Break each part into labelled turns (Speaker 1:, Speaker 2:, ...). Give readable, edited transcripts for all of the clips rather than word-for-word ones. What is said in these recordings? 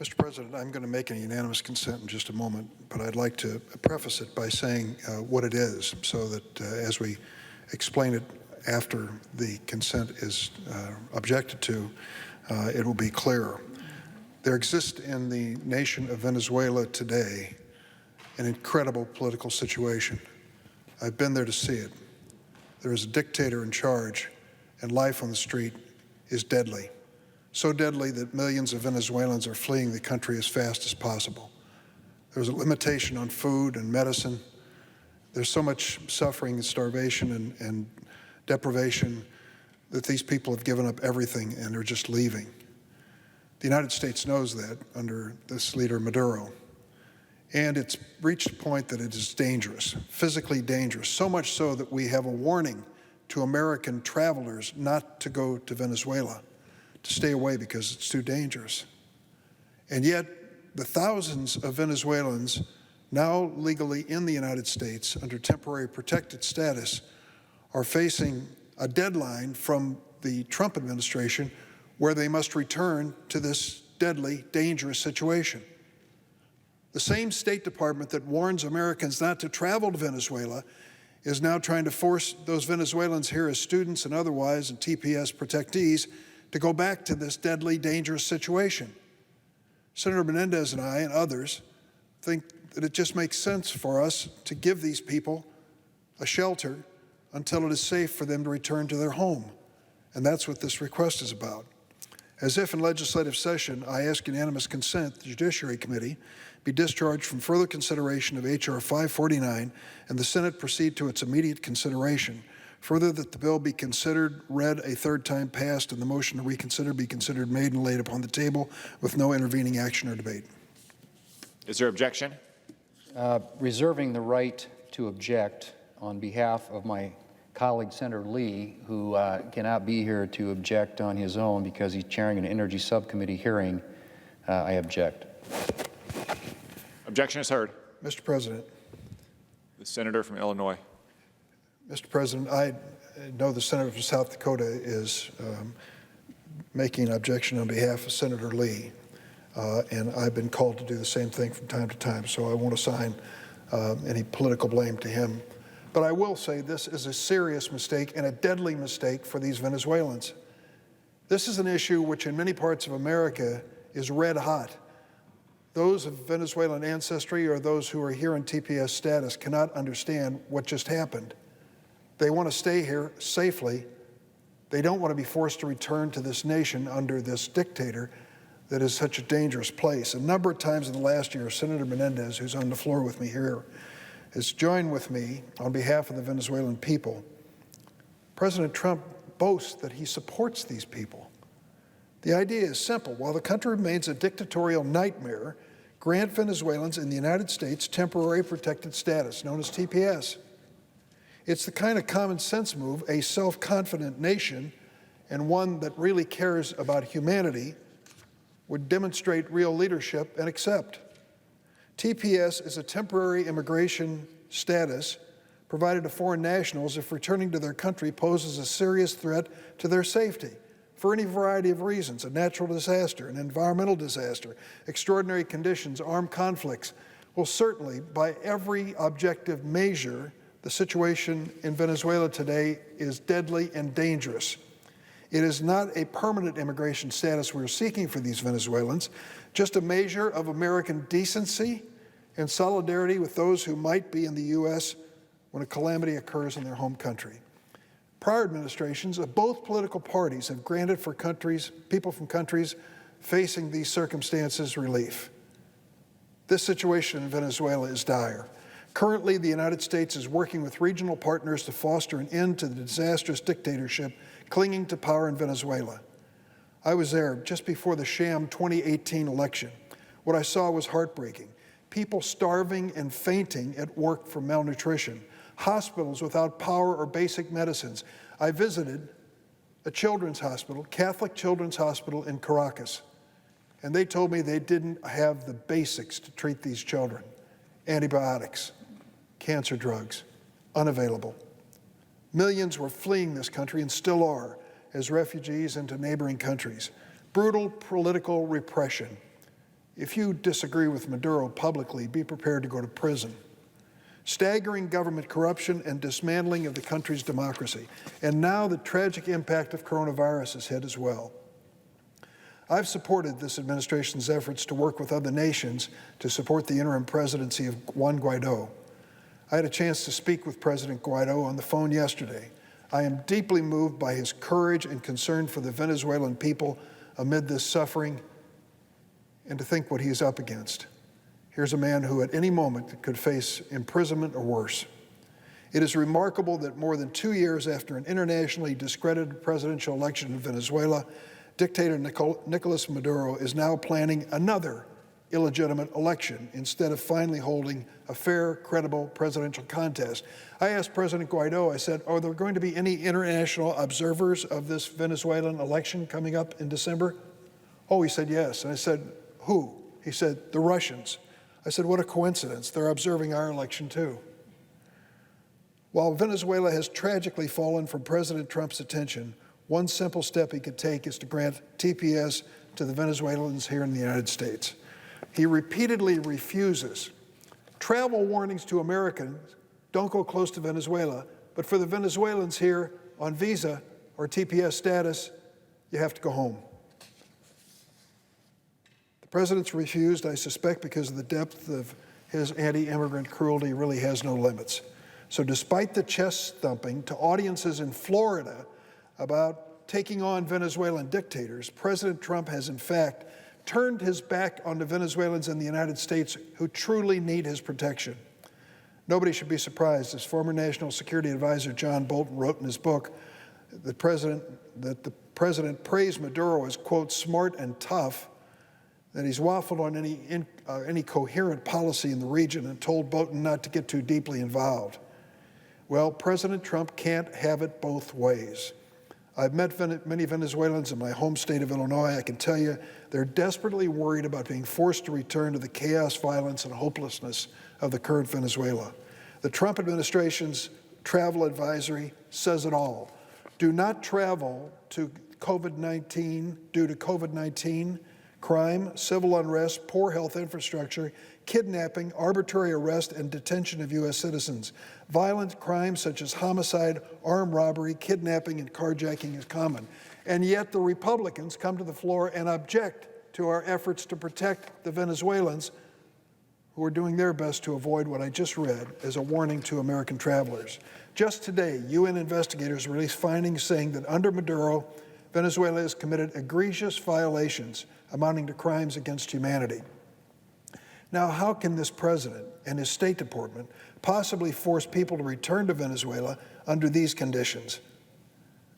Speaker 1: Mr. President, I'm going to make a unanimous consent in just a moment, but I'd like to preface it by saying what it is so that as we explain it after the consent is objected to, it will be clearer. There exists in the nation of Venezuela today an incredible political situation. I've been there to see it. There is a dictator in charge, and life on the street is deadly. So deadly that millions of Venezuelans are fleeing the country as fast as possible. There's a limitation on food and medicine. There's so much suffering and starvation and deprivation that these people have given up everything and are just leaving. The United States knows that under this leader, Maduro. And it's reached a point that it is dangerous, physically dangerous, so much so that we have a warning to American travelers not to go to Venezuela, to stay away because it's too dangerous. And yet, the thousands of Venezuelans now legally in the United States under temporary protected status are facing a deadline from the Trump administration where they must return to this deadly, dangerous situation. The same State Department that warns Americans not to travel to Venezuela is now trying to force those Venezuelans here as students and otherwise and TPS protectees to go back to this deadly, dangerous situation. Senator Menendez and I and others think that it just makes sense for us to give these people a shelter until it is safe for them to return to their home. And that's what this request is about. As if in legislative session, I ask unanimous consent the Judiciary Committee be discharged from further consideration of H.R. 549 and the Senate proceed to its immediate consideration. Further, that the bill be considered, read a third time, passed, and the motion to reconsider be considered made and laid upon the table with no intervening action or debate.
Speaker 2: Is there objection?
Speaker 3: Reserving the right to object on behalf of my colleague, Senator Lee, who cannot be here to object on his own because he's chairing an energy subcommittee hearing, I object.
Speaker 2: Objection is heard.
Speaker 1: Mr. President.
Speaker 2: The senator from Illinois.
Speaker 1: Mr. President, I know the senator from South Dakota is making an objection on behalf of Senator Lee, and I've been called to do the same thing from time to time, so I won't assign any political blame to him. But I will say this is a serious mistake and a deadly mistake for these Venezuelans. This is an issue which in many parts of America is red hot. Those of Venezuelan ancestry or those who are here in TPS status cannot understand what just happened. They want to stay here safely. They don't want to be forced to return to this nation under this dictator that is such a dangerous place. A number of times in the last year, Senator Menendez, who's on the floor with me here, has joined with me on behalf of the Venezuelan people. President Trump boasts that he supports these people. The idea is simple. While the country remains a dictatorial nightmare, grant Venezuelans in the United States temporary protected status, known as TPS. It's the kind of common sense move a self-confident nation and one that really cares about humanity would demonstrate real leadership and accept. TPS is a temporary immigration status provided to foreign nationals if returning to their country poses a serious threat to their safety for any variety of reasons: a natural disaster, an environmental disaster, extraordinary conditions, armed conflicts. Well, certainly, by every objective measure, the situation in Venezuela today is deadly and dangerous. It is not a permanent immigration status we're seeking for these Venezuelans, just a measure of American decency and solidarity with those who might be in the U.S. when a calamity occurs in their home country. Prior administrations of both political parties have granted for people from countries facing these circumstances relief. This situation in Venezuela is dire. Currently, the United States is working with regional partners to foster an end to the disastrous dictatorship clinging to power in Venezuela. I was there just before the sham 2018 election. What I saw was heartbreaking. People starving and fainting at work from malnutrition. Hospitals without power or basic medicines. I visited a children's hospital, Catholic Children's Hospital in Caracas, and they told me they didn't have the basics to treat these children. Antibiotics, cancer drugs, unavailable. Millions were fleeing this country and still are as refugees into neighboring countries. Brutal political repression If you disagree with Maduro publicly, be prepared to go to prison. Staggering government corruption and dismantling of the country's democracy. And now the tragic impact of coronavirus has hit as well. I've supported this administration's efforts to work with other nations to support the interim presidency of Juan Guaido. I had a chance to speak with President Guaido on the phone yesterday. I am deeply moved by his courage and concern for the Venezuelan people amid this suffering, and to think what he's up against. Here's a man who at any moment could face imprisonment or worse. It is remarkable that more than 2 years after an internationally discredited presidential election in Venezuela, dictator Nicolas Maduro is now planning another illegitimate election instead of finally holding a fair, credible presidential contest. I asked President Guaido, I said, are there going to be any international observers of this Venezuelan election coming up in December? Oh, he said yes. And I said, who? He said, the Russians. I said, what a coincidence. They're observing our election too. While Venezuela has tragically fallen from President Trump's attention, one simple step he could take is to grant TPS to the Venezuelans here in the United States. He repeatedly refuses. Travel warnings to Americans, don't go close to Venezuela, but for the Venezuelans here on visa or TPS status, you have to go home. The president's refused, I suspect, because of the depth of his anti-immigrant cruelty really has no limits. So despite the chest thumping to audiences in Florida about taking on Venezuelan dictators, President Trump has in fact turned his back on the Venezuelans in the United States who truly need his protection. Nobody should be surprised, as former National Security Advisor John Bolton wrote in his book, that the president praised Maduro as, quote, smart and tough, that he's waffled on any coherent policy in the region and told Bolton not to get too deeply involved. Well, President Trump can't have it both ways. I've met many Venezuelans in my home state of Illinois. I can tell you they're desperately worried about being forced to return to the chaos, violence, and hopelessness of the current Venezuela. The Trump administration's travel advisory says it all. Do not travel to COVID-19 due to COVID-19, crime, civil unrest, poor health infrastructure, kidnapping, arbitrary arrest, and detention of U.S. citizens. Violent crimes such as homicide, armed robbery, kidnapping, and carjacking is common. And yet the Republicans come to the floor and object to our efforts to protect the Venezuelans who are doing their best to avoid what I just read as a warning to American travelers. Just today, UN investigators released findings saying that under Maduro, Venezuela has committed egregious violations amounting to crimes against humanity. Now, how can this president and his State Department possibly force people to return to Venezuela under these conditions?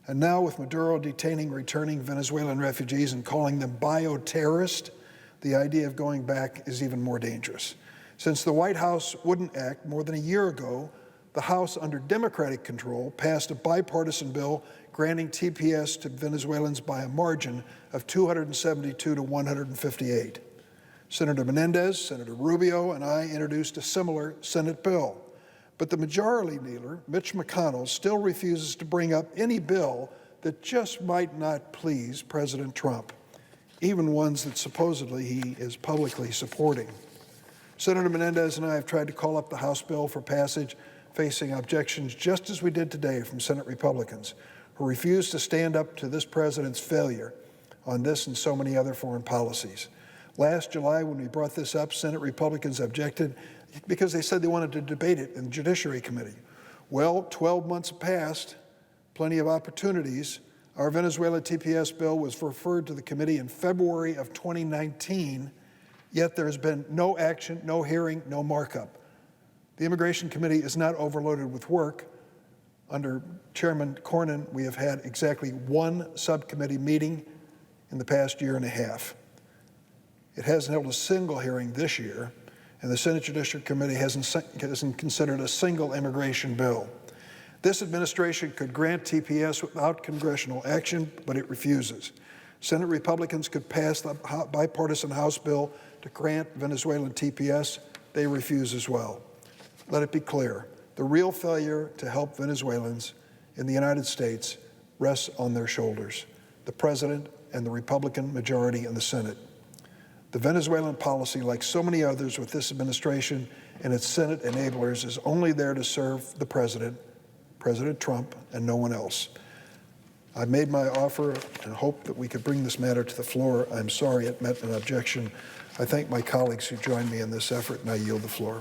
Speaker 1: And now with Maduro detaining returning Venezuelan refugees and calling them bioterrorists, the idea of going back is even more dangerous. Since the White House wouldn't act, more than a year ago, the House, under Democratic control, passed a bipartisan bill granting TPS to Venezuelans by a margin of 272 to 158. Senator Menendez, Senator Rubio, and I introduced a similar Senate bill. But the majority leader, Mitch McConnell, still refuses to bring up any bill that just might not please President Trump, even ones that supposedly he is publicly supporting. Senator Menendez and I have tried to call up the House bill for passage, facing objections just as we did today from Senate Republicans, who refuse to stand up to this president's failure on this and so many other foreign policies. Last July, when we brought this up, Senate Republicans objected because they said they wanted to debate it in the Judiciary Committee. Well, 12 months have passed, plenty of opportunities. Our Venezuela TPS bill was referred to the committee in February of 2019, yet there has been no action, no hearing, no markup. The Immigration Committee is not overloaded with work. Under Chairman Cornyn, we have had exactly one subcommittee meeting in the past year and a half. It hasn't held a single hearing this year, and the Senate Judiciary Committee hasn't considered a single immigration bill. This administration could grant TPS without congressional action, but it refuses. Senate Republicans could pass the bipartisan House bill to grant Venezuelan TPS. They refuse as well. Let it be clear, the real failure to help Venezuelans in the United States rests on their shoulders, the president and the Republican majority in the Senate. The Venezuelan policy, like so many others with this administration and its Senate enablers, is only there to serve the president, President Trump, and no one else. I made my offer and hoped that we could bring this matter to the floor. I'm sorry it met an objection. I thank my colleagues who joined me in this effort, and I yield the floor.